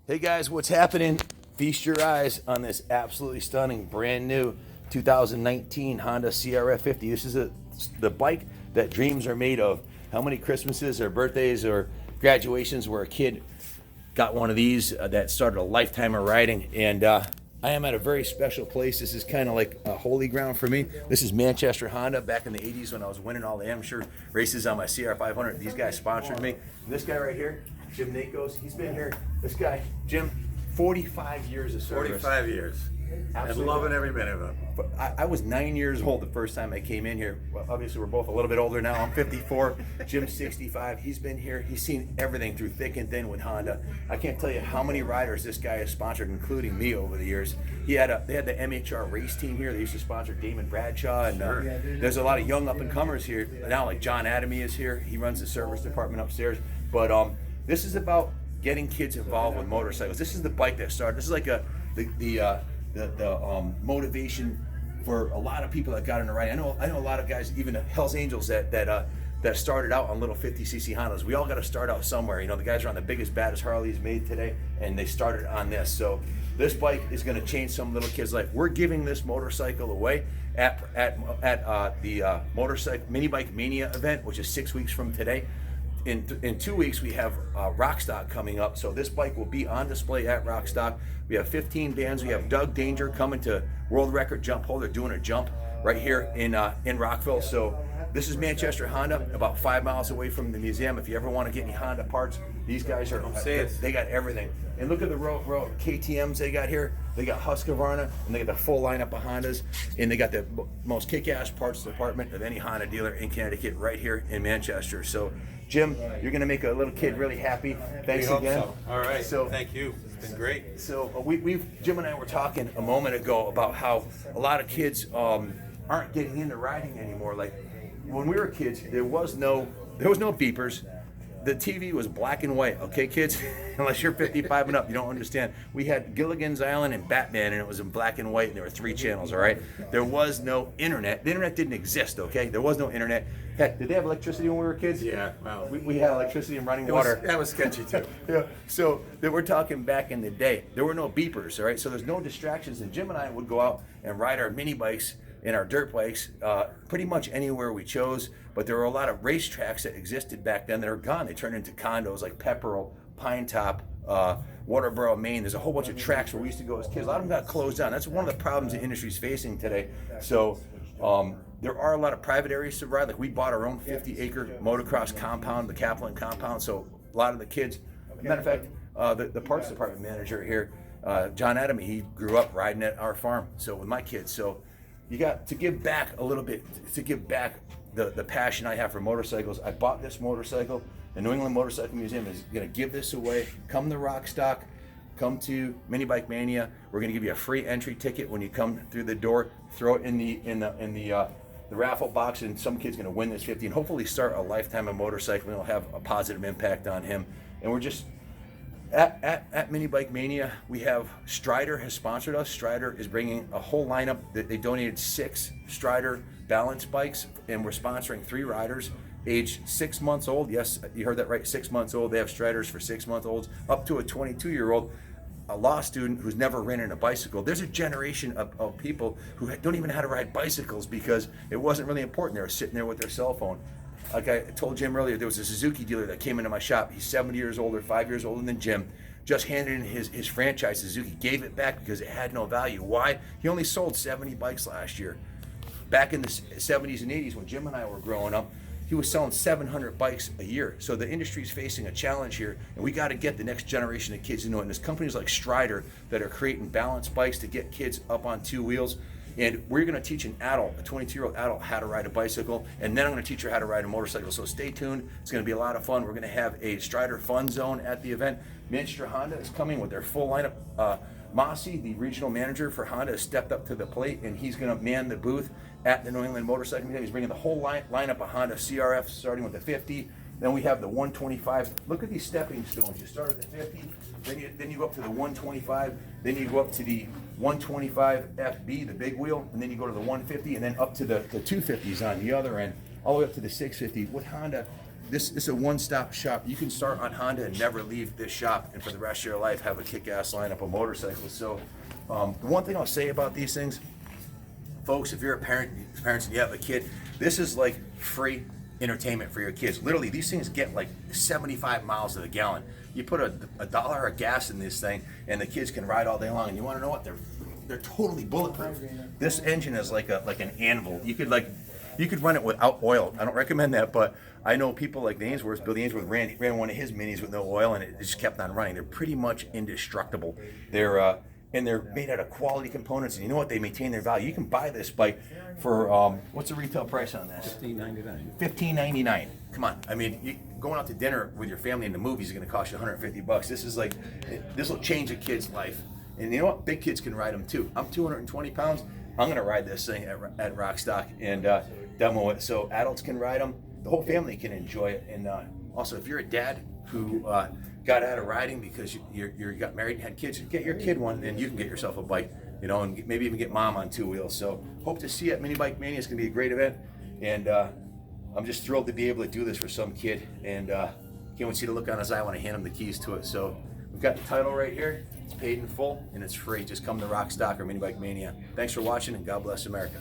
Hey guys, what's happening? Feast your eyes on this absolutely stunning, brand new 2019 Honda CRF50. This is the bike that dreams are made of. How many Christmases or birthdays or graduations where a kid got one of these that started a lifetime of riding? And I am at a very special place. This is kind of like a holy ground for me. This is Manchester Honda back in the 80s when I was winning all the amateur races on my CRF500. These guys sponsored me. And this guy right here, Jim Nakos, he's been here. This guy, Jim, 45 years of service. 45 years. Absolutely. And loving every minute of it. I was 9 years old the first time I came in here. Well, obviously, we're both a little bit older now. I'm 54. Jim's 65. He's been here. He's seen everything through thick and thin with Honda. I can't tell you how many riders this guy has sponsored, including me over the years. They had the MHR race team here. They used to sponsor Damon Bradshaw. And there's a lot of young up-and-comers here now, like John Adamy is here. He runs the service department upstairs. But this is about getting kids involved with motorcycles. This is the bike that started. This is like the motivation for a lot of people that got into riding. I know a lot of guys, even Hell's Angels that started out on little 50cc Hondas. We all got to start out somewhere. You know, the guys are on the biggest, baddest Harleys made today, and they started on this. So this bike is going to change some little kid's life. We're giving this motorcycle away at the motorcycle Minibike Mania event, which is 6 weeks from today. In 2 weeks, we have Rockstock coming up, so this bike will be on display at Rockstock. We have 15 bands. We have Doug Danger coming to world record jump holder, doing a jump right here in Rockville. So this is Manchester Honda, about 5 miles away from the museum. If you ever want to get any Honda parts, these guys are, they got everything. And look at the row of KTMs they got here. They got Husqvarna, and they got the full lineup of Hondas, and they got the most kick-ass parts department of any Honda dealer in Connecticut right here in Manchester. So Jim, you're going to make a little kid really happy. Thanks again. So. All right. So thank you. It's been great. So Jim and I were talking a moment ago about how a lot of kids aren't getting into riding anymore. Like when we were kids, there was no beepers. The TV was black and white, okay, kids? Unless you're 55 and up, you don't understand. We had Gilligan's Island and Batman, and it was in black and white, and there were 3 channels, all right? There was no internet. The internet didn't exist, okay? There was no internet. Heck, did they have electricity when we were kids? Yeah, well. We had electricity and running water. That was sketchy, too. Yeah, so we're talking back in the day. There were no beepers, all right? So there's no distractions, and Jim and I would go out and ride our mini bikes and our dirt bikes pretty much anywhere we chose. But there were a lot of racetracks that existed back then that are gone. They turned into condos like Pepperell, Pine Top, Waterboro, Maine. There's a whole bunch of tracks where we used to go as kids. A lot of them got closed down. That's one of the problems the industry's facing today. So there are a lot of private areas to ride. Like we bought our own 50-acre motocross compound, the Kaplan compound. So a lot of the kids, matter of fact, the parts department manager here, John Adamy, he grew up riding at our farm. So with my kids. So you got to give back a little bit, to give back the passion I have for motorcycles. I bought this motorcycle. The New England Motorcycle Museum is going to give this away. Come to Rockstock, come to Minibike Mania. We're going to give you a free entry ticket when you come through the door. Throw it in the raffle box, and some kid's going to win this 50 and hopefully start a lifetime of motorcycling. It'll have a positive impact on him. And we're just at Minibike Mania, we have Strider has sponsored us. Strider is bringing a whole lineup. They donated 6 Strider balance bikes, and we're sponsoring 3 riders aged 6 months old. Yes, you heard that right, 6 months old. They have Striders for 6-month-olds up to a 22-year-old, a law student who's never ridden a bicycle. There's a generation of people who don't even know how to ride bicycles because it wasn't really important. They were sitting there with their cell phone. Like I told Jim earlier, there was a Suzuki dealer that came into my shop. He's 70 years older, 5 years older than Jim. Just handed in his franchise Suzuki, gave it back because it had no value. Why? He only sold 70 bikes last year. Back in the 70s and 80s when Jim and I were growing up, he was selling 700 bikes a year. So the industry's facing a challenge here, and we got to get the next generation of kids into it. And there's companies like Strider that are creating balanced bikes to get kids up on 2 wheels. And we're going to teach an adult, a 22-year-old adult, how to ride a bicycle, and then I'm going to teach her how to ride a motorcycle. So stay tuned. It's going to be a lot of fun. We're going to have a Strider fun zone at the event. Manchester Honda is coming with their full lineup. Mossy, the regional manager for Honda, has stepped up to the plate, and he's going to man the booth at the New England Motorcycle Museum. He's bringing the whole lineup of Honda CRF, starting with the 50. Then we have the 125. Look at these stepping stones. You start at the 50, then you go up to the 125, then you go up to the 125 FB, the big wheel, and then you go to the 150, and then up to the 250s on the other end, all the way up to the 650. With Honda, this is a one-stop shop. You can start on Honda and never leave this shop, and for the rest of your life have a kick-ass lineup of motorcycles. So the one thing I'll say about these things, folks, if you're a parents and you have a kid, this is like free entertainment for your kids. Literally, these things get like 75 miles to the gallon. You put a dollar of gas in this thing, and the kids can ride all day long. And you want to know what? They're totally bulletproof. This engine is like an anvil. You could run it without oil. I don't recommend that, but I know people like the Ainsworths. Billy Ainsworth ran one of his minis with no oil, and it just kept on running. They're pretty much indestructible. They're made out of quality components, and you know what? They maintain their value. You can buy this bike for what's the retail price on this? $15.99. $15.99. Come on. I mean, going out to dinner with your family in the movies is going to cost you $150. This will change a kid's life. And you know what? Big kids can ride them too. I'm 220 pounds. I'm going to ride this thing at Rockstock and demo it so adults can ride them. The whole family can enjoy it. And also, if you're a dad who got out of riding because you got married and had kids, get your kid one, and you can get yourself a bike, and maybe even get mom on 2 wheels. So hope to see you at Minibike Mania. It's going to be a great event. And I'm just thrilled to be able to do this for some kid. And can't wait to see the look on his eye when I hand him the keys to it. So we've got the title right here. It's paid in full, and it's free. Just come to Rockstock or Minibike Mania. Thanks for watching, and God bless America.